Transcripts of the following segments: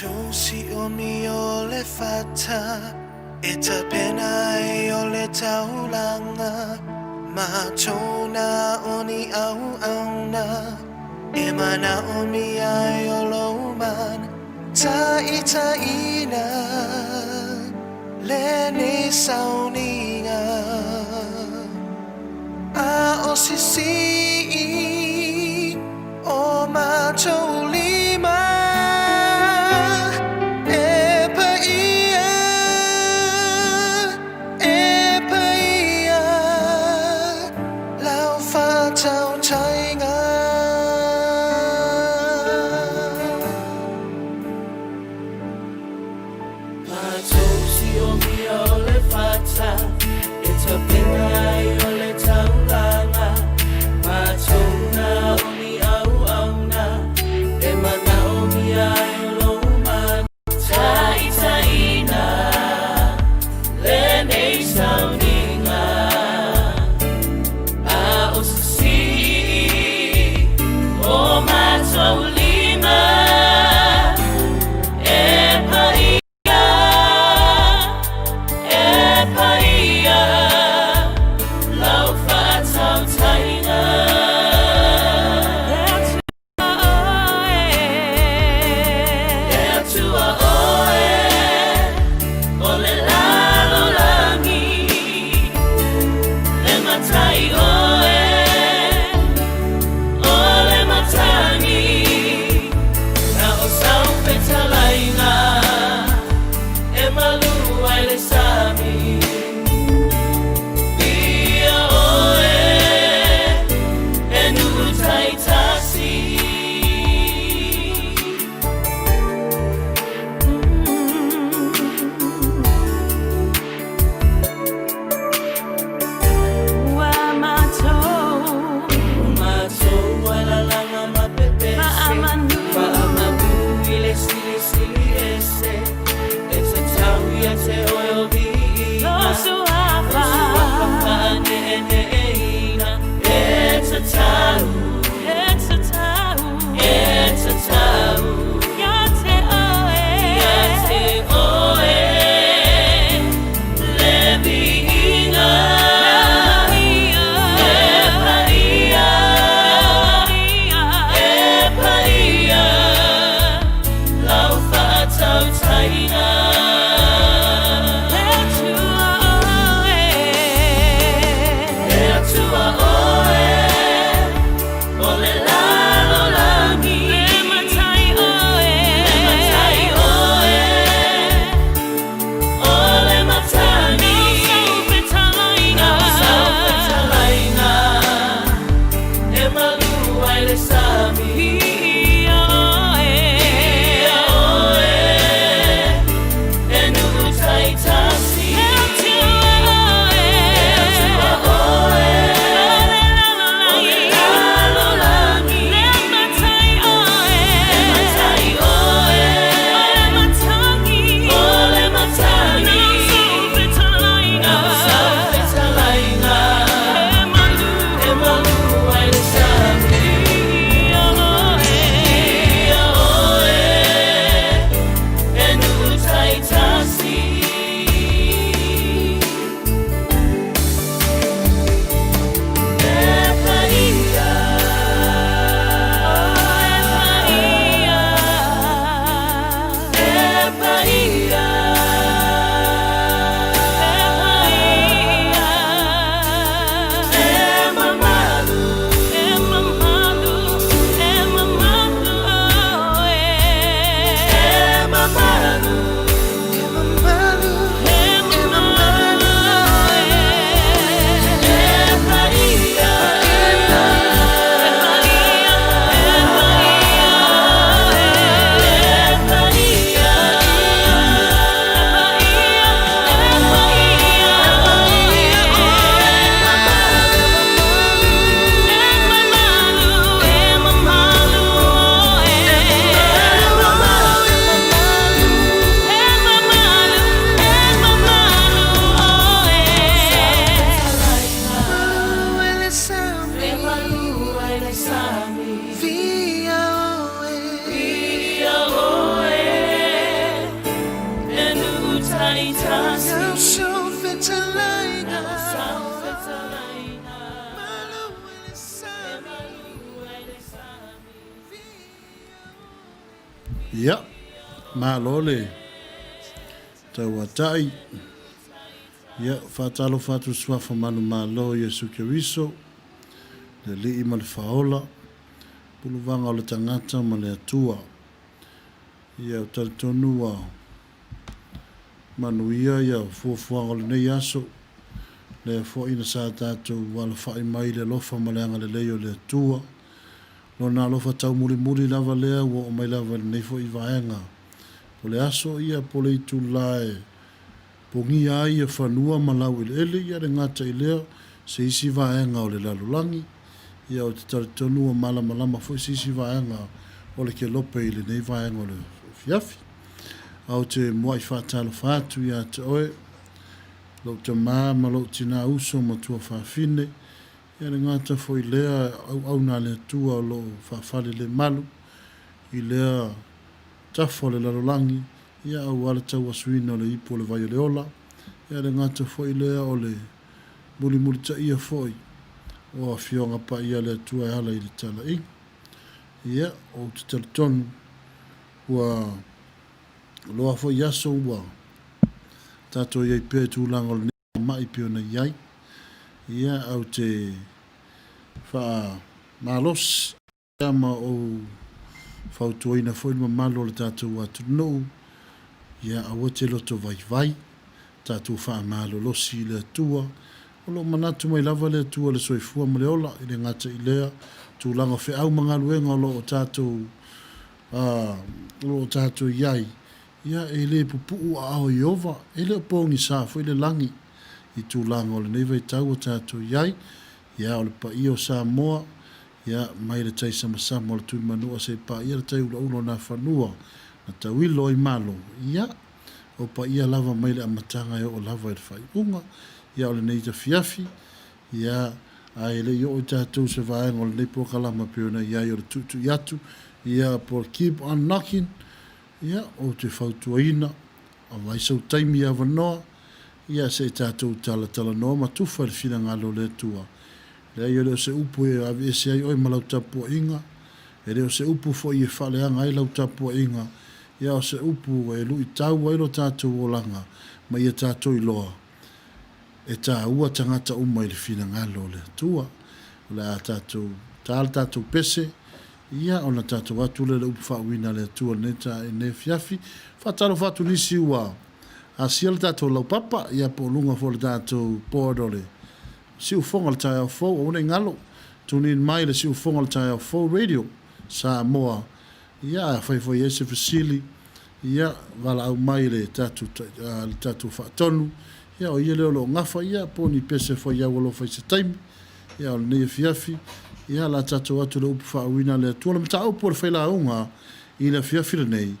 Machozi le fata Ita pena le taulanga Machona oni au auna Emana omi ayoloman Ta ita ina Leni sauninga A osisi O macholima Tao trái Machozi olefata, itapenda yole taulanga. Now so fit to lie now. Ya, malole. Tawatai. Ya, fatalo fatu swafa manu malo Yesu Kiriso. Le li mal faola. Puluvanga o le tangata ma le atua. Ia o talitonua. Manuia ia fuafuanga o le nei aso. Le fo ina sa tātou wala whai mai le lofa ma le anga le leo le atua. Lona lofa tau muri lava lea ua o mai lava nei fo i vaenga. Po le aso ia po le itu lae. Po ngia ia whanua malau ili ele ia le ngata i lea se isi vaenga o le lalulangi. Ia o te taritonua malama fo isi vaenga o le ke lope ili nei vaenga o le fiafi. Au te mua i whatalo whatu ia te oe. Lo te maa ma lo tina uso ma tua whawhine. Ia le ngata fo i lea au na le tua o lo whawhale le malu. I lea tafo le lalulangi. Ia au ala tau asuina o le ipo le vai o le ola. Ia le ngata fo i lea o le muli ta ia fo i. O a fionga pa ia le tua e hala i le tala i. Ia o te talitonu. Ua loa fo i aso ua. Tato iai pē tūlanga o le nea mai pio na iai. Ia au te wha malos. Ia ma o whautuaina fo i malo le tātou atu nou. Ia au te loto vai. Tātou wha malo losi le atua. O lo manatu mai lava le atua le soifua ma le ola. I le ngata i lea. Tūlanga whi au mga luenga o lo o tātou iai. Ia e le pupu a ao i ova. E le pongi sa fo i le langi. I tūlanga o le neiva i tau o tātou iai. Ia o le pa i o Samoa. Ia mai le tai sama o le tui manua se pa ia le tai ulo na whanua. Na tau ilo i malo. Ia o pa ia lava mai le amatanga e o lava i le whai unga. Ia o le neita fiafi. Ia a e le i o i tātou se vaenga o le neipo kalama peona ia i o le tutu iatu. Ia po keep on knocking. Ia o te whautuaina. A waisau taimi a wanoa. Ia se tātou tala noa ma tuwha le whina ngalo le tua. Le ai o leo se upu e avi e se ai oi ma lau tapua inga. E leo se upu fo i e whaleanga ai lau tapua inga. Ia o se upu e lui tau ai lo tātou o langa. Ma ia tātou i loa. E tā ua tangata uma i le whina ngalo le tua. Le a tātou tātou pese. Ia o na tātou atu le upu whauina le tua neta e ne fiafi. Whatalo whatu nisi ua. A sia le tātou lau papa, ia po lunga fo le tātou pōdole. Si ufonga le tai au fō, o ne ngalo. Tuni mai le si ufonga le tai au fō radio. Samoa. Ia whaifoi ese fasili. Ia wala au mai le tātou whaatonu. Ia o ia leo lo ngafa, ia po ni pese fo ia walo whaise taimi. Ia o le nea fiafi. Ia la tātou atu le upu whauina le atua. Le mta au po le whaila aunga i le fiafi le nei.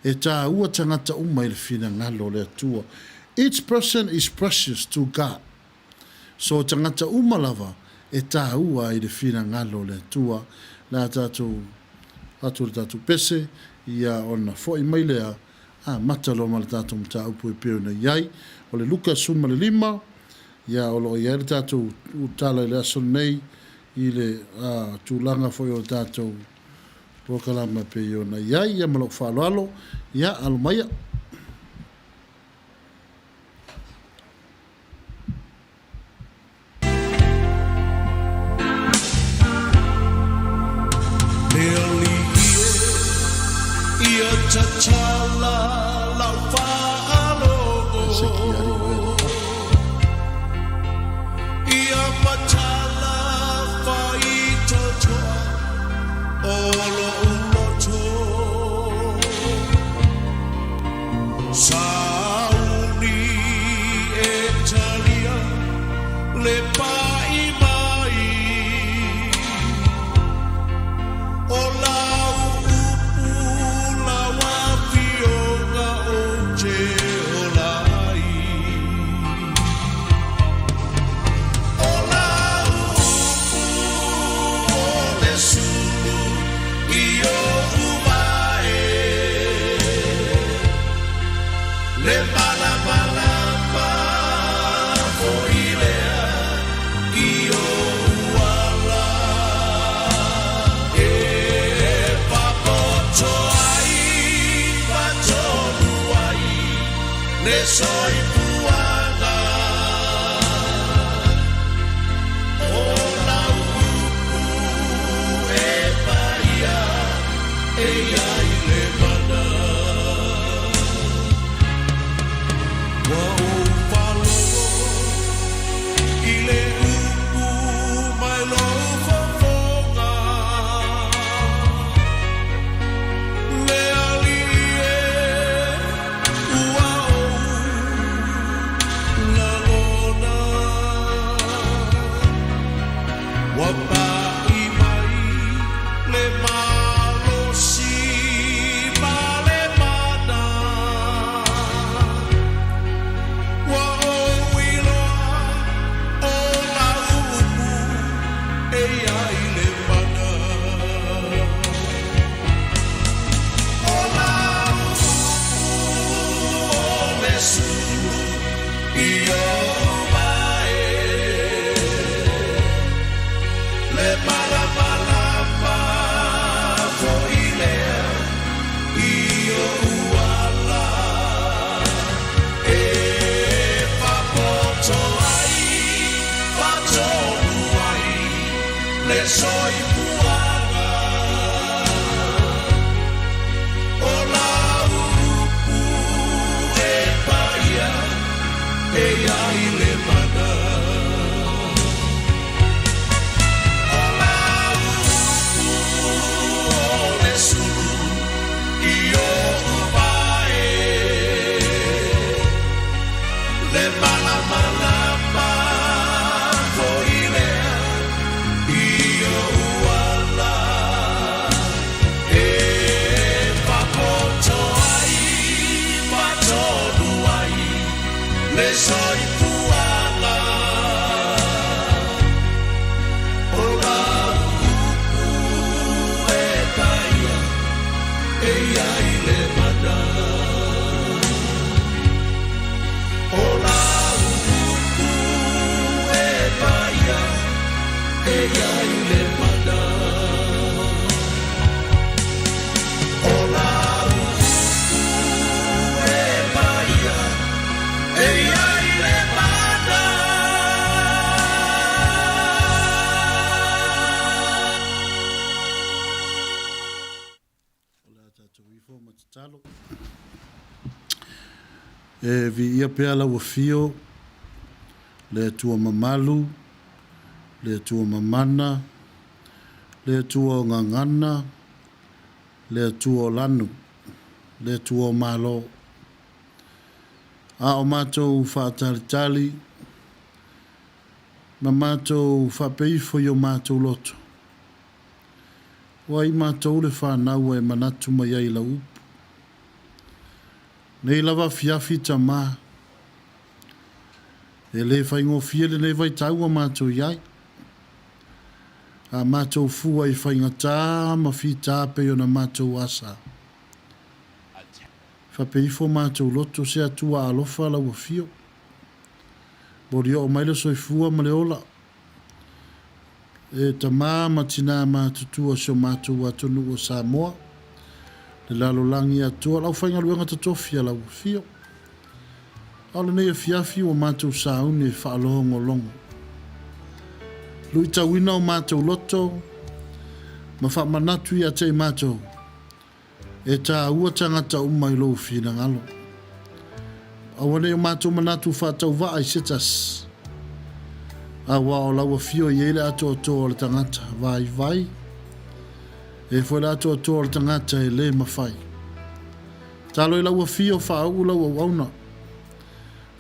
E tā ua tangata umai le whina ngalo le atua. Each person is precious to God. So tangata umalava e tā ua i le whina ngalo le atua. La tātou atu le tātou pese. Ia ona fo i mai lea. Matalo ma le tātou mta upu e peo na iai. O le luka suma le 5. Ia o lo iai le tātou utala i le aso nei. I le tūlanga fo i o le tātou Pokalama pe yo na iai ia malo whaloalo ia alumaya. Ia tachala la whaalo ia matala whaito toa olo Sauni Italia le pai mai o lau upu la wapionga o te olai o lau upu o le sulu i o umae le mala soipuanga o laupu e paia e ai le mana wa o falo i le upu mai lo fofonga le alie ua la lona wa pa'i mai le malosi ma le mana wa o iloa o la upu e ai le mana o la upu o le sulu i o mai le malamalama fo i lea i o uala e fapoto ai fatonu ai le soipuanga o la upu e paia e ai le mana o la upu o le sulu i o uvae le malamalama fo i lea i o uala e fapoto ai fatonu ai le soipuanga o la upu e paia e ai le mana o la upu e paia e ai le mana o la upu e paia e ai le mana O le tātou i fō matatalo. E vi ia pea lau fio, le tua mamalu, le tua mamana, le tua ngangana, le tua lanu, le tua malo. A o mātou whaatalitali, ma mātou whapeifo i o mātou loto. Wa i mātou le whanau e manatu mai ai la upu. Nei lava fiafi ta mā. E le whaingo fia le nei vai tau a mātou iai. A mātou fua i whainga tā ma fi tā pe o na mātou asa. Whapeifo mātou loto se atua alofa lau a fio. Bori o maile soifua ma le ola. E ta mā matina mātutua so mātou atonu o Samoa. Le lalo langi atua lau whainga luenga tatofia lau a fio. Au le nei e fiafi o mātou sauni e whaalongo longo. Lui tawina o mātou loto. Ma whamanatu i a te mātou. E tā ua tangata umai lou fina ngalo. Awane o mātou manatu whātau wa ai setas. Awa o laua fio i ele ato o tō o le tangata vai vai. E fo le ato o tō o le tangata e le mawhai. Talo i laua fio whaau laua wauna.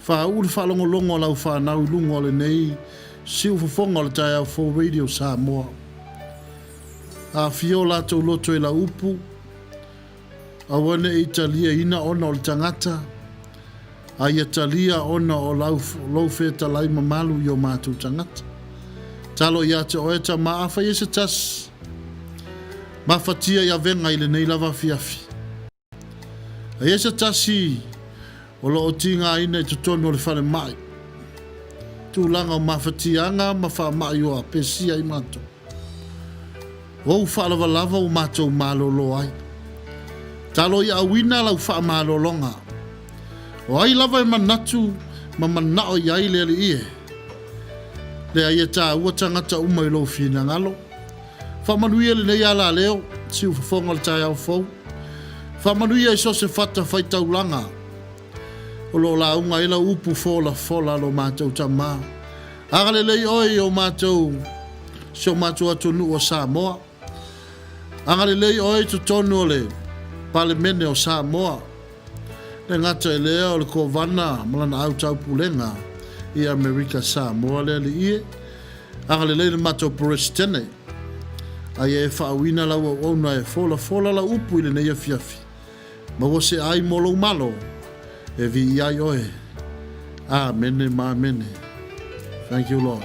Whaau le whalongo longo lau whanau lungo le nei. Siu fufonga le tai au 4 Radio Samoa. A fio lato loto i la upu. Awane i talia ina ona o le tangata. A ia talia ona o lau feta lai mamalu i o mātou tangata. Talo ia te oeta maafa i se tas. Mafatia ia venga i le nei lava fiafi. A ia se tasi o lo o tinga ina i tutonu o le whare mai. Tūlanga o mawhatianga ma wha mai o a pesia i mātou. Wau whaalawa lava o mātou mālolo ai. Talo i awina lau wha mālolonga. O ai lava e manatu, ma manao iai le ali ie. Le ai e tā ua tangata uma I lo fina ngalo. Whamanuia le nei ala leo, si ufafonga le tai au fau. Whamanuia I so se fata fai taulanga. O lo la unga ila upu fola lo mātou tamā. Agale lei oi o mātou, si o mātou atonu o Samoa. Agale lei oi to tonu o le pale mene o Samoa. Le ngata e lea o le kovana malana au tau pulenga I Amerika Samoa le li ie. Agale lei le mātou presidente. Ai e whaawina lau au ona e fola la upu I le neia fiafi. Ma wose ai molo malo. E vi ai oe. Amen, amen. Thank you, Lord.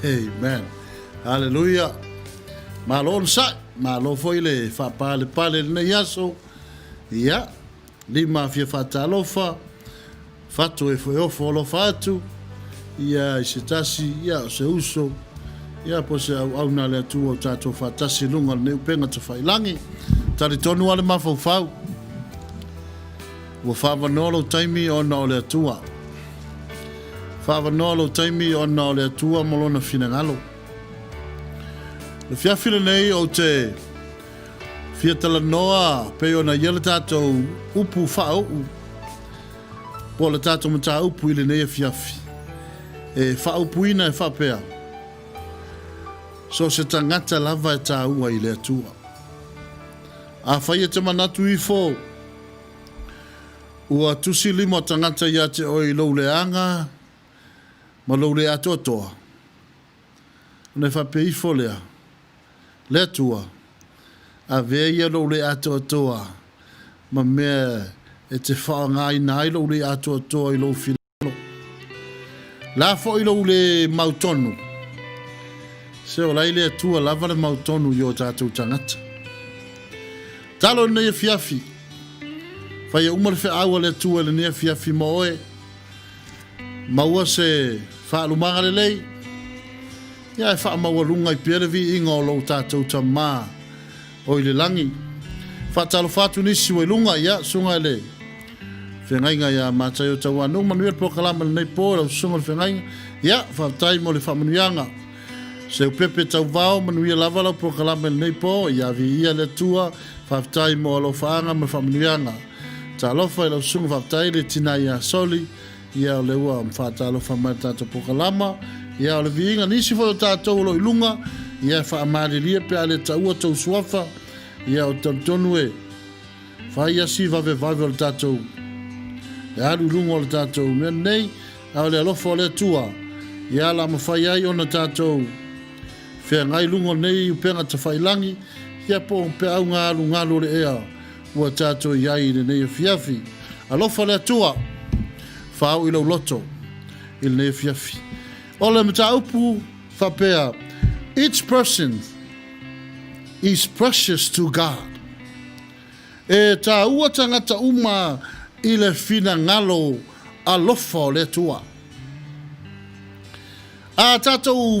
Amen. Hallelujah. Malo sa, malo foi le fa pale ne yaso. Ya. Lima fia fatalofa. Fatu e foi ofo lo fatu. Ya sitasi ya se uso. Ya po se au na le tu o tato fatasi lunga ne penga te failangi. Tari tonu ale mafau. Wo fava nolo taimi o na le tua. Fava nolo taimi o na le tua molona finangalo. Le fiafile nei o te fiatala noa pe ona yele tato upu fao. Po le tato mata upu ile nei fiafi. E fao puina e fapea. So se tangata lava e ta ua ile tua. A fai te manatu I fo. Ua tusi limo tangata ia te oi lo leanga. Ma lo le atotoa. Ne fa pe I fo lea. Le tua. A veia lo le atotoa. Ma mea e te wha ngai nai lo le atotoa I lo filalo. La fo I lo le mautonu. Se o lai le tua lava le mautonu yo tātou tangata. Talo ne fiafi. Fai umar fe awa le tua le ne fiafi moe. Maua se fa lumanga le lei. Ya fa maua lunga I perevi inga o lo tātou tamā. O ile langi. Fa talo fatu nisi wa lunga ya sunga le. Whengainga ya mātai o tawa. Nung manuel prokalama le nei po la sunga le whengainga. Ya fa tai mo le fa manuianga. Se o pepe tau vao manuia lava la prokalama le nei po. Ya vi ia le tua. Fa tai mo lo faanga me fa manuianga. Ta lofa I la sunga fa tai le tina ia soli. Ia o le ua mfata alofa mai tato prokalama. Ia o le viinga nisi fo tātou lo ilunga. Ia fa amari lia pe ale ta ua tau suafa. Ia o tantonu e. Fa ia si vave o le tātou. E alu ilunga o le tātou. Mea nei, a o le alofa o le tua. Ia la mawhai ai o na tātou. Fea ngai lunga nei upenga ta whailangi. Ia po pe au ngalo le ea. Ua tātou iai le nei fiafi. Alofa le tua. Fau I lo loto. Il ne fiafi. Ole mta upu fapea. Each person is precious to God. E ta ua tangata uma I le fina ngalo alofa le tua. A tatou